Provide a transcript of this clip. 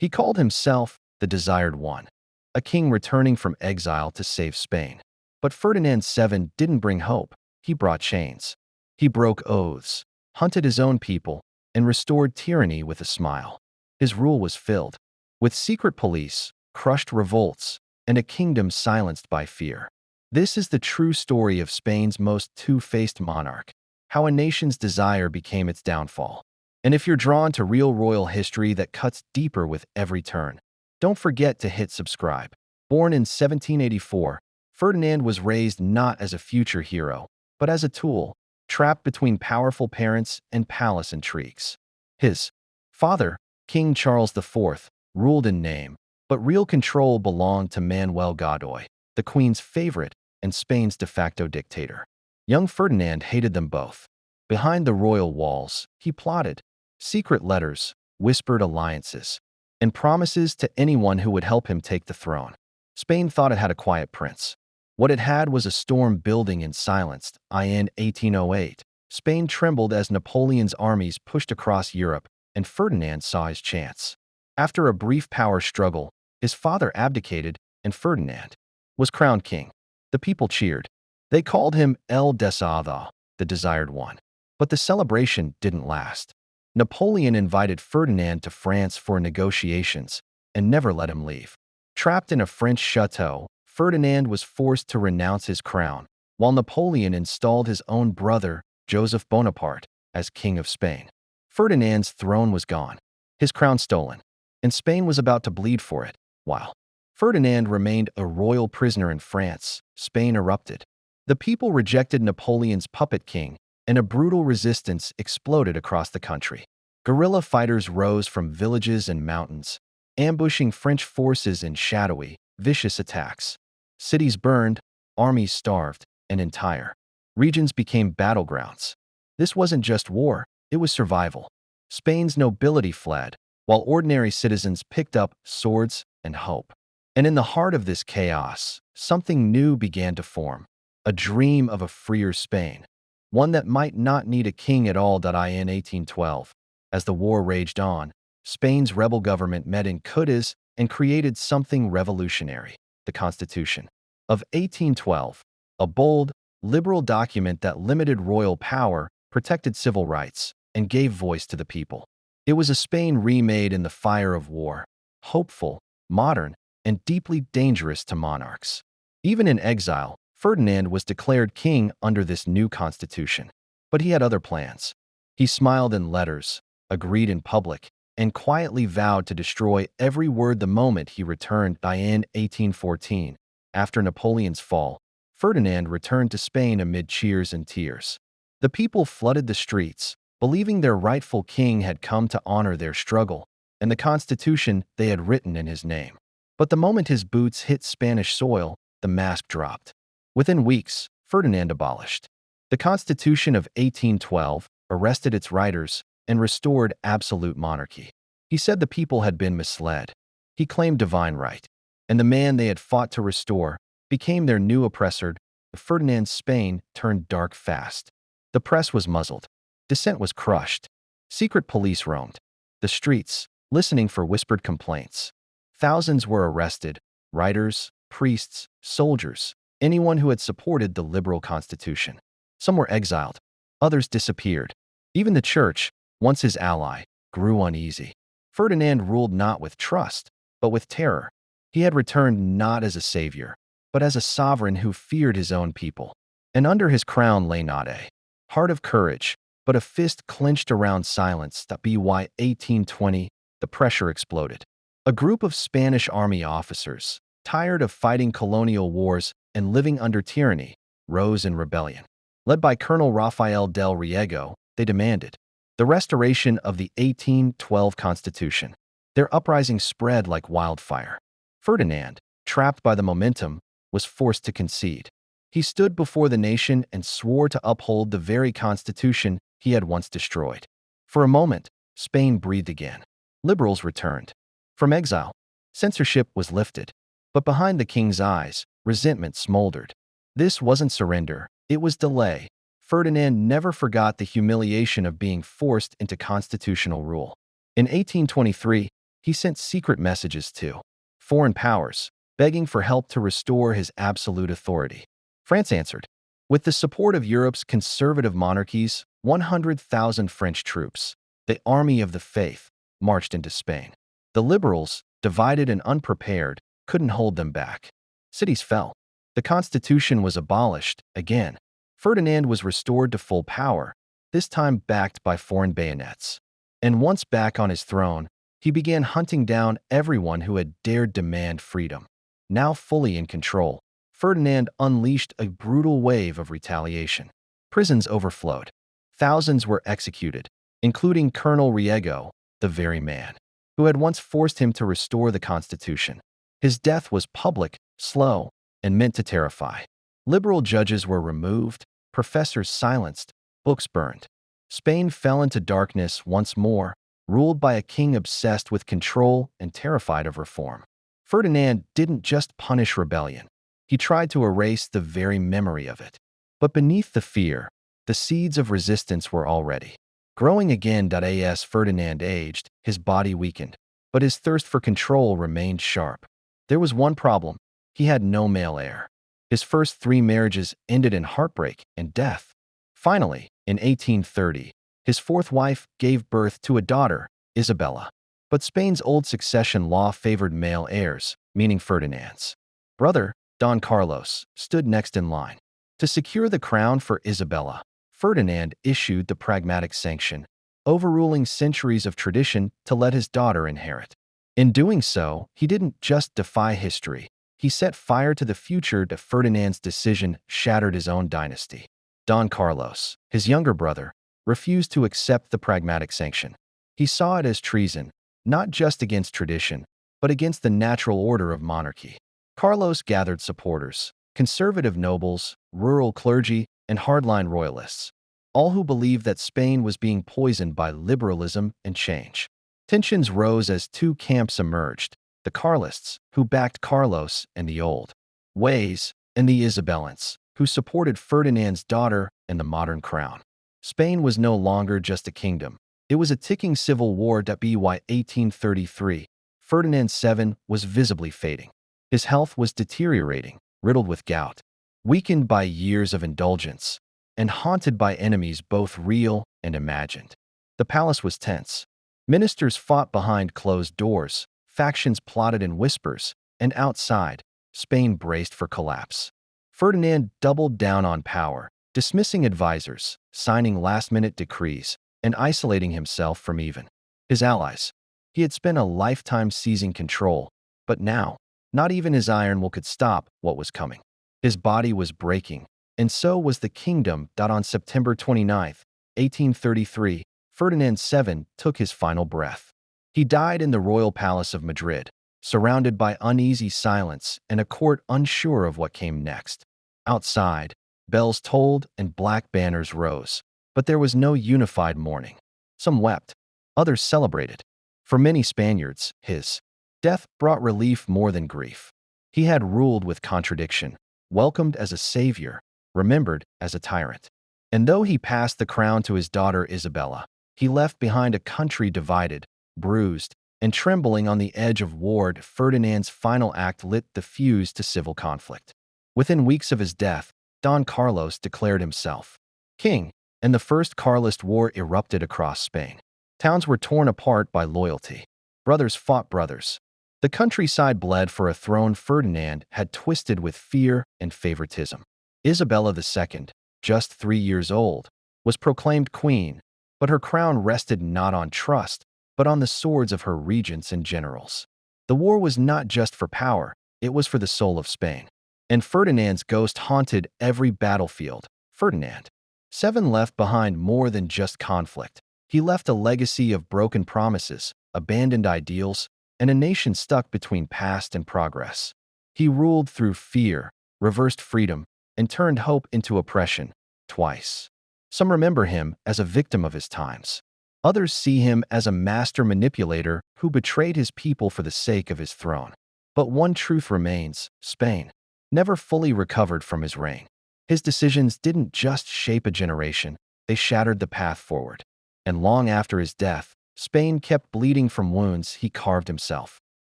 He called himself the Desired One, a king returning from exile to save Spain. But Ferdinand VII didn't bring hope. He brought chains. He broke oaths, hunted his own people, and restored tyranny with a smile. His rule was filled with secret police, crushed revolts, and a kingdom silenced by fear. This is the true story of Spain's most two-faced monarch, how a nation's desire became its downfall. And if you're drawn to real royal history that cuts deeper with every turn, don't forget to hit subscribe. Born in 1784, Ferdinand was raised not as a future hero, but as a tool, trapped between powerful parents and palace intrigues. His father, King Charles IV, ruled in name, but real control belonged to Manuel Godoy, the Queen's favorite and Spain's de facto dictator. Young Ferdinand hated them both. Behind the royal walls, he plotted secret letters, whispered alliances, and promises to anyone who would help him take the throne. Spain thought it had a quiet prince. What it had was a storm building in silence. In 1808, Spain trembled as Napoleon's armies pushed across Europe, and Ferdinand saw his chance. After a brief power struggle, his father abdicated, and Ferdinand was crowned king. The people cheered. They called him El Deseado, the Desired One. But the celebration didn't last. Napoleon invited Ferdinand to France for negotiations and never let him leave. Trapped in a French chateau, Ferdinand was forced to renounce his crown, while Napoleon installed his own brother, Joseph Bonaparte, as King of Spain. Ferdinand's throne was gone, his crown stolen, and Spain was about to bleed for it. While Ferdinand remained a royal prisoner in France, Spain erupted. The people rejected Napoleon's puppet king, and a brutal resistance exploded across the country. Guerrilla fighters rose from villages and mountains, ambushing French forces in shadowy, vicious attacks. Cities burned, armies starved, and entire regions became battlegrounds. This wasn't just war, it was survival. Spain's nobility fled, while ordinary citizens picked up swords and hope. And in the heart of this chaos, something new began to form, a dream of a freer Spain, one that might not need a king at all. In 1812, as the war raged on, Spain's rebel government met in Cadiz and created something revolutionary, the Constitution of 1812, a bold, liberal document that limited royal power, protected civil rights, and gave voice to the people. It was a Spain remade in the fire of war, hopeful, modern, and deeply dangerous to monarchs. Even in exile, Ferdinand was declared king under this new constitution. But he had other plans. He smiled in letters, agreed in public, and quietly vowed to destroy every word the moment he returned. In 1814, after Napoleon's fall, Ferdinand returned to Spain amid cheers and tears. The people flooded the streets, believing their rightful king had come to honor their struggle and the constitution they had written in his name. But the moment his boots hit Spanish soil, the mask dropped. Within weeks, Ferdinand abolished the Constitution of 1812, arrested its writers, and restored absolute monarchy. He said the people had been misled. He claimed divine right, and the man they had fought to restore became their new oppressor. Ferdinand's Spain turned dark fast. The press was muzzled. Dissent was crushed. Secret police roamed the streets, listening for whispered complaints. Thousands were arrested, writers, priests, soldiers, anyone who had supported the liberal constitution. Some were exiled, others disappeared. Even the church, once his ally, grew uneasy. Ferdinand ruled not with trust, but with terror. He had returned not as a savior, but as a sovereign who feared his own people. And under his crown lay not a heart of courage, but a fist clenched around silence. By 1820, the pressure exploded. A group of Spanish army officers, tired of fighting colonial wars and living under tyranny, rose in rebellion. Led by Colonel Rafael del Riego, they demanded the restoration of the 1812 Constitution. Their uprising spread like wildfire. Ferdinand, trapped by the momentum, was forced to concede. He stood before the nation and swore to uphold the very constitution he had once destroyed. For a moment, Spain breathed again. Liberals returned from exile. Censorship was lifted. But behind the king's eyes, resentment smoldered. This wasn't surrender, it was delay. Ferdinand never forgot the humiliation of being forced into constitutional rule. In 1823, He sent secret messages to foreign powers, begging for help to restore his absolute authority. France answered. With the support of Europe's conservative monarchies, 100,000 French troops, the Army of the Faith, marched into Spain. The liberals, divided and unprepared, couldn't hold them back. Cities fell. The constitution was abolished again. Ferdinand was restored to full power, this time backed by foreign bayonets. And once back on his throne, he began hunting down everyone who had dared demand freedom. Now fully in control, Ferdinand unleashed a brutal wave of retaliation. Prisons overflowed. Thousands were executed, including Colonel Riego, the very man who had once forced him to restore the Constitution. His death was public, slow, and meant to terrify. Liberal judges were removed, professors silenced, books burned. Spain fell into darkness once more, ruled by a king obsessed with control and terrified of reform. Ferdinand didn't just punish rebellion. He tried to erase the very memory of it. But beneath the fear, the seeds of resistance were already growing again. As Ferdinand aged, his body weakened, but his thirst for control remained sharp. There was one problem. He had no male heir. His first 3 marriages ended in heartbreak and death. Finally, in 1830, his 4th wife gave birth to a daughter, Isabella. But Spain's old succession law favored male heirs, meaning Ferdinand's brother, Don Carlos, stood next in line. To secure the crown for Isabella, Ferdinand issued the Pragmatic Sanction, overruling centuries of tradition to let his daughter inherit. In doing so, he didn't just defy history. He set fire to the future. Ferdinand's decision shattered his own dynasty. Don Carlos, his younger brother, refused to accept the Pragmatic Sanction. He saw it as treason, not just against tradition, but against the natural order of monarchy. Carlos gathered supporters, conservative nobles, rural clergy, and hardline royalists, all who believed that Spain was being poisoned by liberalism and change. Tensions rose as 2 camps emerged: the Carlists, who backed Carlos and the old ways, and the Isabellans, who supported Ferdinand's daughter and the modern crown. Spain was no longer just a kingdom. It was a ticking civil war. By 1833, Ferdinand VII was visibly fading. His health was deteriorating, riddled with gout, weakened by years of indulgence, and haunted by enemies both real and imagined. The palace was tense. Ministers fought behind closed doors, factions plotted in whispers, and outside, Spain braced for collapse. Ferdinand doubled down on power, dismissing advisors, signing last-minute decrees, and isolating himself from even his allies. He had spent a lifetime seizing control, but now, not even his iron will could stop what was coming. His body was breaking, and so was the kingdom. On September 29, 1833, Ferdinand VII took his final breath. He died in the royal palace of Madrid, surrounded by uneasy silence and a court unsure of what came next. Outside, bells tolled and black banners rose, but there was no unified mourning. Some wept, others celebrated. For many Spaniards, his death brought relief more than grief. He had ruled with contradiction, welcomed as a savior, remembered as a tyrant. And though he passed the crown to his daughter Isabella, he left behind a country divided, bruised, and trembling on the edge of war. Ferdinand's final act lit the fuse to civil conflict. Within weeks of his death, Don Carlos declared himself king, and the First Carlist War erupted across Spain. Towns were torn apart by loyalty. Brothers fought brothers. The countryside bled for a throne Ferdinand had twisted with fear and favoritism. Isabella II, just 3 years old, was proclaimed queen, but her crown rested not on trust, but on the swords of her regents and generals. The war was not just for power, it was for the soul of Spain. And Ferdinand's ghost haunted every battlefield. Ferdinand VII left behind more than just conflict. He left a legacy of broken promises, abandoned ideals, and a nation stuck between past and progress. He ruled through fear, reversed freedom, and turned hope into oppression, twice. Some remember him as a victim of his times. Others see him as a master manipulator who betrayed his people for the sake of his throne. But one truth remains: Spain never fully recovered from his reign. His decisions didn't just shape a generation, they shattered the path forward. And long after his death, Spain kept bleeding from wounds he carved himself.